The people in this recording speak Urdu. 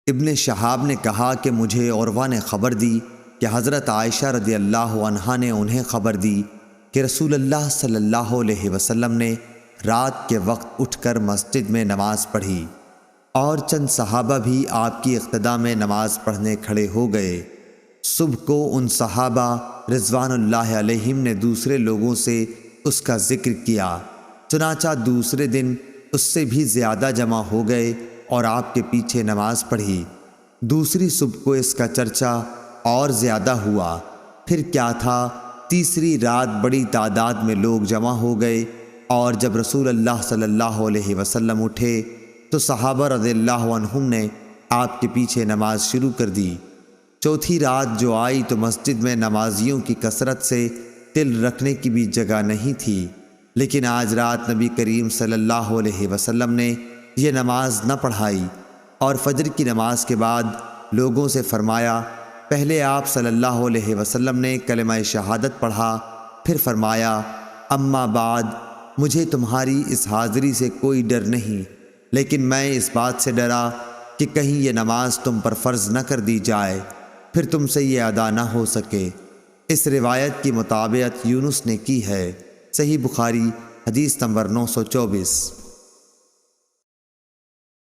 ابن شہاب نے کہا کہ مجھے عروہ نے خبر دی کہ حضرت عائشہ رضی اللہ عنہا نے انہیں خبر دی کہ رسول اللہ صلی اللہ علیہ وسلم نے رات کے وقت اٹھ کر مسجد میں نماز پڑھی، اور چند صحابہ بھی آپ کی اقتداء میں نماز پڑھنے کھڑے ہو گئے۔ صبح کو ان صحابہ رضوان اللہ علیہم نے دوسرے لوگوں سے اس کا ذکر کیا، چنانچہ دوسرے دن اس سے بھی زیادہ جمع ہو گئے اور آپ کے پیچھے نماز پڑھی۔ دوسری صبح کو اس کا چرچا اور زیادہ ہوا۔ پھر کیا تھا، تیسری رات بڑی تعداد میں لوگ جمع ہو گئے، اور جب رسول اللہ صلی اللہ علیہ وسلم اٹھے تو صحابہ رضی اللہ عنہم نے آپ کے پیچھے نماز شروع کر دی۔ چوتھی رات جو آئی تو مسجد میں نمازیوں کی کثرت سے تل رکھنے کی بھی جگہ نہیں تھی، لیکن آج رات نبی کریم صلی اللہ علیہ وسلم نے یہ نماز نہ پڑھائی، اور فجر کی نماز کے بعد لوگوں سے فرمایا، پہلے آپ صلی اللہ علیہ وسلم نے کلمہ شہادت پڑھا، پھر فرمایا، اما بعد، مجھے تمہاری اس حاضری سے کوئی ڈر نہیں، لیکن میں اس بات سے ڈرا کہ کہیں یہ نماز تم پر فرض نہ کر دی جائے، پھر تم سے یہ ادا نہ ہو سکے۔ اس روایت کی مطابقت یونس نے کی ہے۔ صحیح بخاری حدیث نمبر 924۔